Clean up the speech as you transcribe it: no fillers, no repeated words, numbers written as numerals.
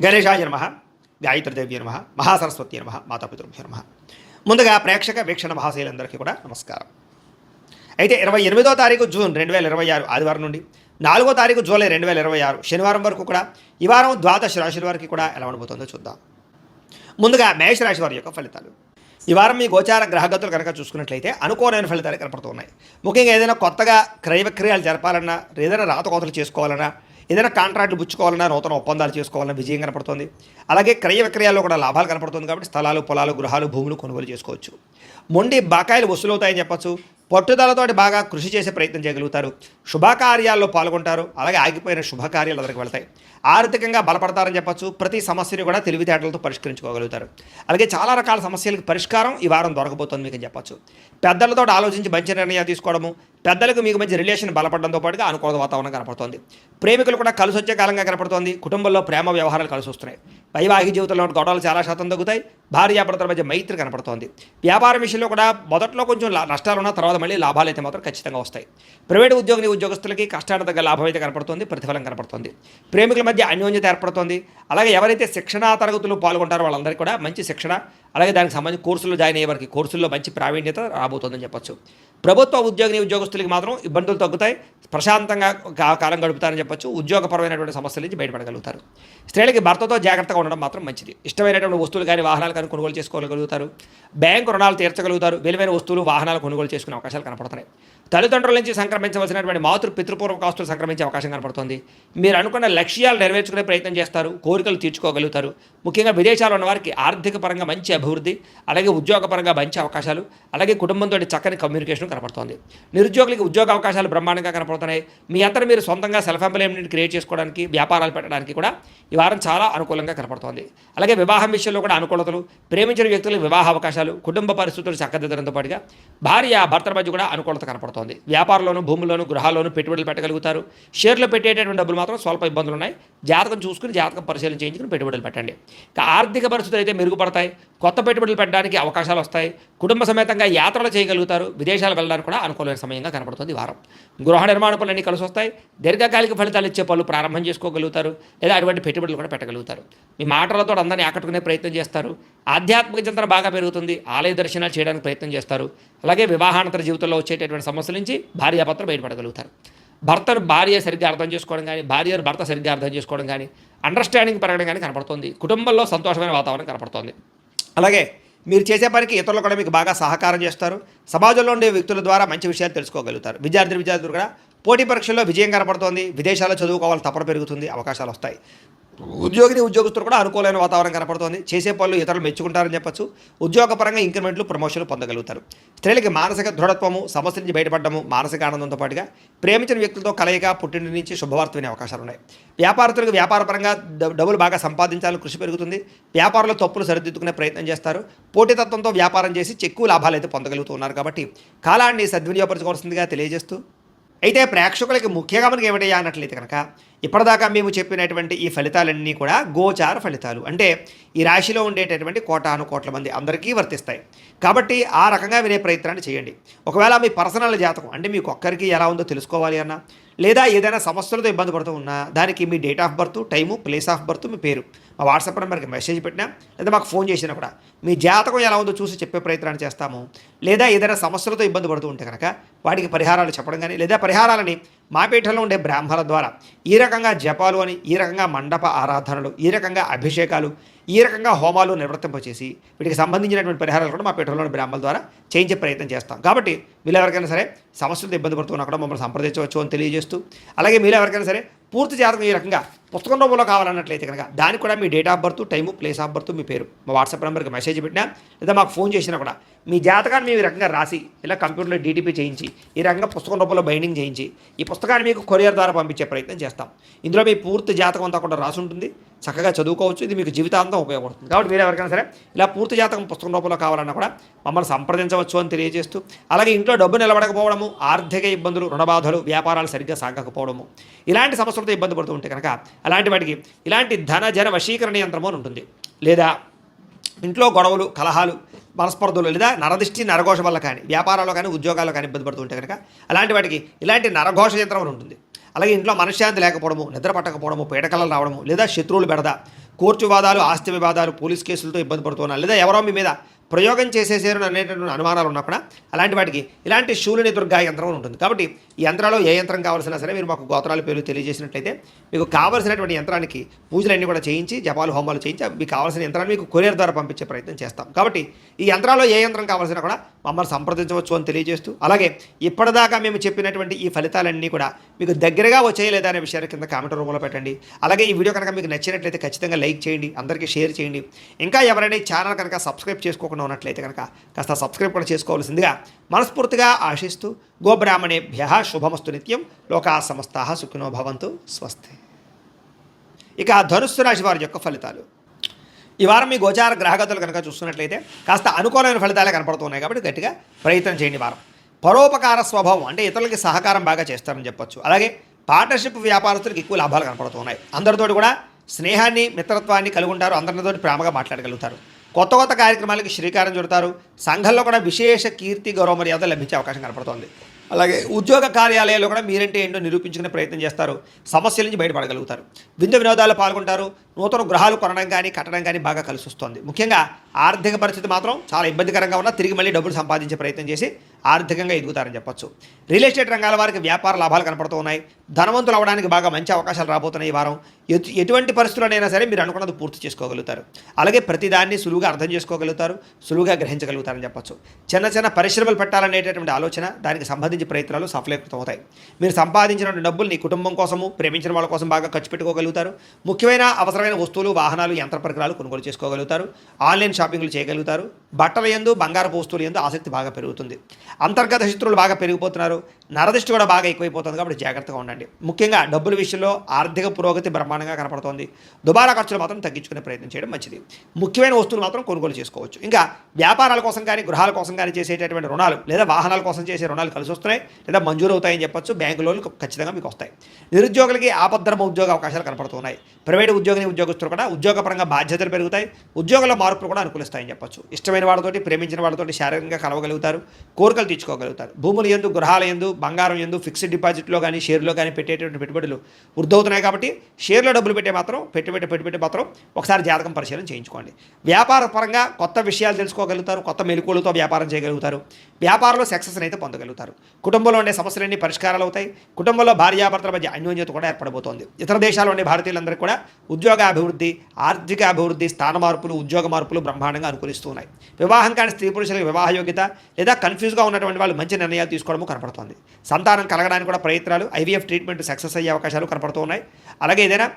గణేశాయ నమః, గాయత్రీదేవ్య నమః, మహాసరస్వతి నమః, మాతాపితృభ్యో నమః. ముందుగా ప్రేక్షక వీక్షణ మహాశైలందరికీ కూడా నమస్కారం. అయితే 28వ తారీఖు జూన్ 2026 ఆదివారం నుండి 4వ తారీఖు జూలై 2026 శనివారం వరకు కూడా ఈ వారం ద్వాదశ రాశుల వారికి కూడా ఎలా ఉండబోతుందో చూద్దాం. ముందుగా మేషరాశి వారి యొక్క ఫలితాలు. ఈ వారం మీ గోచార గ్రహగతులు కనుక చూసుకున్నట్లయితే అనుకోని ఫలితాలు కనపడుతున్నాయి. ముఖ్యంగా ఏదైనా కొత్తగా క్రయ విక్రయాలు జరపాలన్నా, ఏదైనా రాతకోతలు చేసుకోవాలన్నా, ఏదైనా కాంట్రాక్ట్లు పుచ్చుకోవాలన్నా, నూతన ఒప్పందాలు చేసుకోవాలన్నా విజయం కనపడుతుంది. అలాగే క్రయ విక్రయాల్లో కూడా లాభాలు కనపడుతుంది. కాబట్టి స్థలాలు, పొలాలు, గృహాలు, భూములు కొనుగోలు చేసుకోవచ్చు. మొండి బకాయిలు వసూలవుతాయని చెప్పచ్చు. పట్టుదలతోటి బాగా కృషి చేసే ప్రయత్నం చేయగలుగుతారు. శుభకార్యాల్లో పాల్గొంటారు. అలాగే ఆగిపోయిన శుభకార్యాలు దగ్గరికి వెళ్తాయి. ఆర్థికంగా బలపడతారని చెప్పచ్చు. ప్రతి సమస్యను కూడా తెలివితేటలతో పరిష్కరించుకోగలుగుతారు. అలాగే చాలా రకాల సమస్యలకు పరిష్కారం ఈ వారం దొరకబోతుంది మీకు చెప్పచ్చు. పెద్దలతో ఆలోచించి మంచి నిర్ణయాలు తీసుకోవడము, పెద్దలకు మీకు మంచి రిలేషన్ బలపడడంతో పాటుగా అనుకూల వాతావరణం కనపడుతుంది. ప్రేమికులు కూడా కలిసి వచ్చే కాలంగా కనపడుతోంది. కుటుంబంలో ప్రేమ వ్యవహారాలు కలిసి వస్తున్నాయి. వైవాహిక జీవితంలో గొడవలు చాలా శాతం తగ్గుతాయి. భార్యాభర్తల మధ్య మైత్రి కనపడుతోంది. వ్యాపారం విషయంలో కూడా మొదట్లో కొంచెం నష్టాలు ఉన్న తర్వాత మళ్ళీ లాభాలు అయితే మాత్రం ఖచ్చితంగా వస్తాయి. ప్రైవేట్ ఉద్యోగస్తులకి కష్టానికి తగ్గ లాభం అయితే కనపడుతుంది, ప్రతిఫలం కనపడుతుంది. ప్రేమికుల మధ్య అన్యోన్యత ఏర్పడుతుంది. అలాగే ఎవరైతే శిక్షణా తరగతులు పాల్గొంటారో వాళ్ళందరికీ కూడా మంచి శిక్షణ, అలాగే దానికి సంబంధించి కోర్సుల్లో జాయిన్ అయ్యే వారికి కోర్సుల్లో మంచి ప్రావీణ్యత రాబోతుందని చెప్పొచ్చు. ప్రభుత్వ ఉద్యోగస్తులకి మాత్రం ఇబ్బందులు తగ్గుతాయి. ప్రశాంతంగా కాలం గడుపుతారని చెప్పొచ్చు. ఉద్యోగపరమైనటువంటి సమస్యల నుంచి బయటపడగలుగుతారు. స్త్రీలకి భర్తతో జాగ్రత్తగా ఉండడం మాత్రం మంచిది. ఇష్టమైనటువంటి వస్తువులు కానీ వాహనాలు కానీ కొనుగోలు చేసుకోగలుగుతారు. బ్యాంకు రుణాలు తీర్చగలుగుతారు. విలువైన వస్తువులు, వాహనాలు కొనుగోలు చేసుకునే అవకాశాలు కనపడుతున్నాయి. తల్లిదండ్రుల నుంచి సంక్రమించవలసినటువంటి పితృపూర్వక ఆస్తులు సంక్రమించే అవకాశం కనపడుతుంది. మీరు అనుకున్న లక్ష్యాలు నెరవేర్చుకునే ప్రయత్నం చేస్తారు. కోరికలు తీర్చుకోగలుగుతారు. ముఖ్యంగా విదేశాల్లో ఉన్న వారికి ఆర్థిక పరంగా మంచి అభివృద్ధి, అలాగే ఉద్యోగపరంగా మంచి అవకాశాలు, అలాగే కుటుంబంతో చక్కని కమ్యూనికేషన్ కనపడుతుంది. నిరుద్యోగులకి ఉద్యోగ అవకాశాలు బ్రహ్మాండంగా కనపడుతున్నాయి. మీ అంతా మీరు సొంతంగా సెల్ఫ్ ఎంప్లాయ్మెంట్ క్రియేట్ చేసుకోవడానికి, వ్యాపారాలు పెట్టడానికి కూడా ఈ వారం చాలా అనుకూలంగా కనపడుతోంది. అలాగే వివాహం విషయంలో కూడా అనుకూలతలు, ప్రేమించిన వ్యక్తులకు వివాహ అవకాశాలు, కుటుంబ పరిస్థితులు చక్కదిద్దడంతో పాటుగా భార్య భర్తల మధ్య కూడా అనుకూలత కనపడుతుంది. వ్యాపారంలోను, భూముల్లోను, గృహాల్లోనూ పెట్టుబడులు పెట్టగలుగుతారు. షేర్లు పెట్టేటటువంటి డబ్బులు మాత్రం స్వల్ప ఇబ్బందులు ఉన్నాయి. జాతకం చూసుకుని జాతకం పరిశీలన చేయించుకుని పెట్టుబడులు పెట్టండి. ఆర్థిక పరిస్థితులు అయితే మెరుగుపడతాయి. కొత్త పెట్టుబడులు పెట్టడానికి అవకాశాలు వస్తాయి. కుటుంబ సమేతంగా యాత్రలు చేయగలుగుతారు. విదేశాలు వెళ్ళడానికి కూడా అనుకూలమైన సమయంగా కనపడుతుంది ఈ వారం. గృహ నిర్మాణ పనులన్నీ కలిసి వస్తాయి. దీర్ఘకాలిక ఫలితాలు ఇచ్చే పనులు ప్రారంభం చేసుకోగలుగుతారు. లేదా అటువంటి పెట్టుబడులు కూడా పెట్టగలుగుతారు. మీ మాటలతో అందరినీ ఆకట్టుకునే ప్రయత్నం చేస్తారు. ఆధ్యాత్మిక చింతన బాగా పెరుగుతుంది. ఆలయ దర్శనాలు చేయడానికి ప్రయత్నం చేస్తారు. అలాగే వివాహానంతర జీవితంలో వచ్చేటటువంటి సమస్యల నుంచి భార్యాభర్తలు బయటపడగలుగుతారు. భర్తను భార్య సరిగ్గా అర్థం చేసుకోవడం కానీ, భార్యను భర్త సరిగ్గా అర్థం చేసుకోవడం కానీ, అండర్స్టాండింగ్ పెరగడం కానీ కనపడుతుంది. కుటుంబంలో సంతోషమైన వాతావరణం కనపడుతుంది. అలాగే మీరు చేసే పనికి ఇతరులు కూడా మీకు బాగా సహకారం చేస్తారు. సమాజంలో ఉండే వ్యక్తుల ద్వారా మంచి విషయాలు తెలుసుకోగలుగుతారు. విద్యార్థులు కూడా పోటీ పరీక్షల్లో విజయం కనపడుతోంది. విదేశాల్లో చదువుకోవాలి తపన పెరుగుతుంది. అవకాశాలు వస్తాయి. ఉద్యోగస్తులు కూడా అనుకూలమైన వాతావరణం కనపడుతోంది. చేసే పనులు ఇతరులు మెచ్చుకుంటారని చెప్పచ్చు. ఉద్యోగపరంగా ఇంక్రిమెంట్లు, ప్రమోషన్లు పొందగలుగుతారు. స్త్రీలకి మానసిక దృఢత్వము, సమస్య నుంచి బయటపడము, మానసిక ఆనందంతో పాటుగా ప్రేమించిన వ్యక్తులతో కలయిక, పుట్టింటి నుంచి శుభవార్త వినే అవకాశాలు ఉన్నాయి. వ్యాపారస్తులకు వ్యాపారపరంగా డబ్బులు బాగా సంపాదించాలని కృషి పెరుగుతుంది. వ్యాపారంలో తప్పులు సరిదిద్దుకునే ప్రయత్నం చేస్తారు. పోటీతత్వంతో వ్యాపారం చేసి ఎక్కువ లాభాలు అయితే పొందగలుగుతున్నారు. కాబట్టి కాలాన్ని సద్వినియోగపరచుకోవాల్సిందిగా తెలియజేస్తూ, అయితే ప్రేక్షకులకి ముఖ్యంగా మనకి ఏమిటయ్యా అన్నట్లయితే కనుక ఇప్పటిదాకా మేము చెప్పినటువంటి ఈ ఫలితాలన్నీ కూడా గోచార ఫలితాలు. అంటే ఈ రాశిలో ఉండేటటువంటి కోటాను కోట్ల మంది అందరికీ వర్తిస్తాయి. కాబట్టి ఆ రకంగా వినే ప్రయత్నాన్ని చేయండి. ఒకవేళ మీ పర్సనల్ జాతకం అంటే మీకు ఒక్కరికి ఎలా ఉందో తెలుసుకోవాలి అన్నా, లేదా ఏదైనా సమస్యలతో ఇబ్బంది పడుతూ ఉన్నా, దానికి మీ date of birth, time, place of birth, మీ పేరు మా వాట్సాప్ నెంబర్కి మెసేజ్ పెట్టినా, లేదా మాకు ఫోన్ చేసినా కూడా మీ జాతకం ఎలా ఉందో చూసి చెప్పే ప్రయత్నాన్ని చేస్తాము. లేదా ఏదైనా సమస్యలతో ఇబ్బంది పడుతూ ఉంటే కనుక వాటికి పరిహారాలు చెప్పడం కానీ, లేదా పరిహారాలని మా పీఠంలో ఉండే బ్రాహ్మణుల ద్వారా ఈ రకంగా జపాలు అని, ఈ రకంగా మండప ఆరాధనలు, ఈ రకంగా అభిషేకాలు, ఈ రకంగా హోమాలు నిర్వర్తింపచేసి వీటికి సంబంధించినటువంటి పరిహారాలు కూడా మా పీఠంలోని బ్రాహ్మణుల ద్వారా చేయించే ప్రయత్నం చేస్తాం. కాబట్టి మీరు ఎవరికైనా సరే సమస్యలతో ఇబ్బంది పడుతున్నా కూడా మమ్మల్ని సంప్రదించవచ్చు అని తెలియజేస్తూ, అలాగే మీరు ఎవరికైనా సరే పూర్తి జాతకం ఈ రకంగా పుస్తకం రూపంలో కావాలన్నట్లయితే కనుక దానికి కూడా మీ date of birth, time, place of birth, మీ పేరు మా వాట్సాప్ నెంబర్కి మెసేజ్ పెట్టినా, లేదా మాకు ఫోన్ చేసినా కూడా మీ జాతకాన్ని మేము ఈ రకంగా రాసి ఇలా కంప్యూటర్లో డీటీపీ చేయించి ఈ రకంగా పుస్తకం రూపంలో బైండింగ్ చేయించి ఈ పుస్తకాన్ని మీకు కొరియర్ ద్వారా పంపించే ప్రయత్నం చేస్తాం. ఇందులో మీ పూర్తి జాతకం అంతా కూడా రాసి ఉంటుంది. చక్కగా చదువుకోవచ్చు. ఇది మీకు జీవితాంతం ఉపయోగపడుతుంది. కాబట్టి మీరు ఎవరికైనా సరే ఇలా పూర్తి జాతకం పుస్తకం రూపంలో కావాలన్నా కూడా మమ్మల్ని సంప్రదించవచ్చు అని తెలియజేస్తూ, అలాగే ఇంట్లో డబ్బు నిలబడకపోవడము, ఆర్థిక ఇబ్బందులు, రుణబాధలు, వ్యాపారాలు సరిగ్గా సాగకపోవడము, ఇలాంటి సమస్యలతో ఇబ్బంది పడుతూ ఉంటే కనుక అలాంటి వాటికి ఇలాంటి ధన జన వశీకరణ యంత్రము అని ఉంటుంది. లేదా ఇంట్లో గొడవలు, కలహాలు, మనస్పర్ధలు, లేదా నరదిష్టి, నరఘోష వల్ల కానీ, వ్యాపారాల్లో కానీ, ఉద్యోగాల్లో కానీ ఇబ్బంది పడుతూ ఉంటే కనుక అలాంటి వాటికి ఇలాంటి నరఘోష యంత్రం అని ఉంటుంది. అలాగే ఇంట్లో మనశ్శాంతి లేకపోవడము, నిద్ర పట్టకపోవడము, పీడకలలు రావడము, లేదా శత్రువులు బెడద, కోర్టు వివాదాలు, ఆస్తి వివాదాలు, పోలీస్ కేసులతో ఇబ్బంది పడుతున్నారు, లేదా ఎవరో మీ మీద ప్రయోగం చేసేసారు అనేటటువంటి అనుమానాలు ఉన్నా కూడా అలాంటి వాటికి ఇలాంటి శూలిని దుర్గా యంత్రం ఉంటుంది. కాబట్టి ఈ యంత్రాల్లో ఏ యంత్రం కావాల్సినా సరే మీరు మాకు గోత్రాల పేర్లు తెలియజేసినట్లయితే మీకు కావాల్సినటువంటి యంత్రానికి పూజలన్నీ కూడా చేయించి, జపాలు, హోమాలు చేయించి మీకు కావాల్సిన యంత్రాన్ని మీకు కొరియర్ ద్వారా పంపించే ప్రయత్నం చేస్తాం. కాబట్టి ఈ యంత్రాల్లో ఏ యంత్రం కావాల్సినా కూడా మమ్మల్ని సంప్రదించవచ్చు అని తెలియజేస్తూ, అలాగే ఇప్పటిదాకా మేము చెప్పినటువంటి ఈ ఫలితాలన్నీ కూడా మీకు దగ్గరగా వచ్చాయి లేదా అనే విషయాన్ని కింద కామెంట్ రూపంలో పెట్టండి. అలాగే ఈ వీడియో కనుక మీకు నచ్చినట్లయితే ఖచ్చితంగా లైక్ చేయండి, అందరికీ షేర్ చేయండి. ఇంకా ఎవరైనా ఈ ఛానల్ కనుక సబ్స్క్రైబ్ చేసుకోకుండా ఉన్నట్లయితే కనుక కాస్త సబ్స్క్రైబ్ కూడా చేసుకోవాల్సిందిగా మనస్ఫూర్తిగా ఆశిస్తూ, గోబ్రాహ్మణేభ్యః శుభమస్తు నిత్యం, లోకా సమస్తాః సుఖినో భవంతు, స్వస్తి. ఇక ధనుస్సు రాశి వారి యొక్క ఫలితాలు. ఈ వారం మీ గోచార గ్రహగతులు కనుక చూస్తున్నట్లయితే కాస్త అనుకూలమైన ఫలితాలే కనపడుతున్నాయి. కాబట్టి గట్టిగా ప్రయత్నం చేయండి. వారం పరోపకార స్వభావం, అంటే ఇతరులకి సహకారం బాగా చేస్తారని చెప్పొచ్చు. అలాగే పార్ట్నర్షిప్ వ్యాపారస్తులకు ఎక్కువ లాభాలు కనపడుతున్నాయి. అందరితోటి కూడా స్నేహాన్ని, మిత్రత్వాన్ని కలిగి ఉంటారు. అందరితో ప్రేమగా మాట్లాడగలుగుతారు. కొత్త కొత్త కార్యక్రమాలకి శ్రీకారం చుడతారు. సంఘంలో కూడా విశేష కీర్తి, గౌరవ మర్యాద లభించే అవకాశం కనపడుతోంది. అలాగే ఉద్యోగ కార్యాలయాల్లో కూడా మీరంటే ఏంటో నిరూపించుకునే ప్రయత్నం చేస్తారు. సమస్యల నుంచి బయటపడగలుగుతారు. విందు వినోదాల్లో పాల్గొంటారు. నూతన గృహాలు కొనడం కానీ, కట్టడం కానీ బాగా కలిసి వస్తుంది. ముఖ్యంగా ఆర్థిక పరిస్థితి మాత్రం చాలా ఇబ్బందికరంగా ఉన్నా తిరిగి మళ్ళీ డబ్బులు సంపాదించే ప్రయత్నం చేసి ఆర్థికంగా ఎదుగుతారని చెప్పొచ్చు. రియల్ ఎస్టేట్ రంగాల వారికి వ్యాపార లాభాలు కనపడుతూ ఉన్నాయి. ధనవంతులు అవ్వడానికి బాగా మంచి అవకాశాలు రాబోతున్నాయి. ఈ వారం ఎటువంటి పరిస్థితుల్లోనైనా సరే మీరు అనుకున్నది పూర్తి చేసుకోగలుగుతారు. అలాగే ప్రతిదాన్ని సులువుగా అర్థం చేసుకోగలుగుతారు, సులువుగా గ్రహించగలుగుతారని చెప్పొచ్చు. చిన్న చిన్న పరిశ్రమలు పెట్టాలనేటటువంటి ఆలోచన, దానికి సంబంధించి ప్రయత్నాలు సఫలీకృతం అవుతాయి. మీరు సంపాదించిన డబ్బుల్ని కుటుంబం కోసము, ప్రేమించిన వాళ్ళ కోసం బాగా ఖర్చు పెట్టుకోగలుగుతారు. ముఖ్యమైన అవసరమైన వస్తువులు, వాహనాలు, యంత్ర పరికరాలు కొనుగోలు చేసుకోగలుగుతారు. ఆన్లైన్ షాపింగ్లు చేయగలుగుతారు. బట్టల యందు, బంగారపు వస్తువుల యందు ఆసక్తి బాగా పెరుగుతుంది. అంతర్గత శత్రువులు బాగా పెరిగిపోతున్నారు. నరదిష్టి కూడా బాగా ఎక్కువైపోతుంది. కాబట్టి జాగ్రత్తగా ఉండండి. ముఖ్యంగా డబ్బుల విషయంలో ఆర్థిక పురోగతి బ్రహ్మాండంగా కనపడుతోంది. దుబారా ఖర్చులు మాత్రం తగ్గించుకునే ప్రయత్నం చేయడం మంచిది. ముఖ్యమైన వస్తువులు మాత్రం కొనుగోలు చేసుకోవచ్చు. ఇంకా వ్యాపారాల కోసం కానీ, గృహాల కోసం కానీ చేసేటటువంటి రుణాలు లేదా వాహనాల కోసం చేసే రుణాలు కలిసి వస్తున్నాయి లేదా మంజూరు అవుతాయని చెప్పొచ్చు. బ్యాంకు లోన్లు ఖచ్చితంగా మీకు వస్తాయి. నిరుద్యోగులకి ఆపద్ధర్మ ఉద్యోగ అవకాశాలు కనపడుతున్నాయి. ప్రైవేటు ఉద్యోగస్తులు కూడా ఉద్యోగపరంగా బాధ్యతలు పెరుగుతాయి. ఉద్యోగంలో మార్పులు కూడా అనుకూలిస్తాయని చెప్పొచ్చు. ఇష్టమైన వాళ్ళతోటి, ప్రేమించిన వాళ్ళతోటి శారీరకంగా కలవగలుగుతారు. కోరికలు తీర్చుకోగలుగుతారు. భూముల యందు, గృహాల యందు, బంగారం యందు, ఫిక్స్డ్ డిపాజిట్లో కానీ, షేర్లో కానీ పెట్టేటువంటి పెట్టుబడులు వృద్ధవుతున్నాయి. కాబట్టి షేర్లో డబ్బులు పెట్టుబడి మాత్రం ఒకసారి జాతకం పరిశీలన చేయించుకోండి. వ్యాపార పరంగా కొత్త విషయాలు తెలుసుకోగలుగుతారు. కొత్త మెలకువలతో వ్యాపారం చేయగలుగుతారు. వ్యాపారంలో సక్సెస్ అయితే పొందగలుగుతారు. కుటుంబంలో ఉండే సమస్యలన్నీ పరిష్కారాలు అవుతాయి. కుటుంబంలో భార్యాభర్తల మధ్య అన్యోన్యత కూడా ఏర్పడబోతోంది. ఇతర దేశాల్లో ఉండే భారతీయులందరికీ కూడా ఉద్యోగ అభివృద్ధి, ఆర్థిక అభివృద్ధి, స్థాన మార్పులు, ఉద్యోగ మార్పులు బ్రహ్మాండంగా అనుకూలిస్తూ ఉన్నాయి. వివాహం కాని స్త్రీ పురుషులకు వివాహ యోగ్యత లేదా కన్ఫ్యూజ్గా ఉన్నటువంటి వాళ్ళు మంచి నిర్ణయాలు తీసుకోవడం కనపడుతుంది. సంతానం కలగడానికి కూడా ప్రయత్నాలు, ఐవీఎఫ్ ట్రీట్మెంట్ సక్సెస్ అయ్యే అవకాశాలు కనపడుతూ ఉన్నాయి. అలాగే ఏదైనా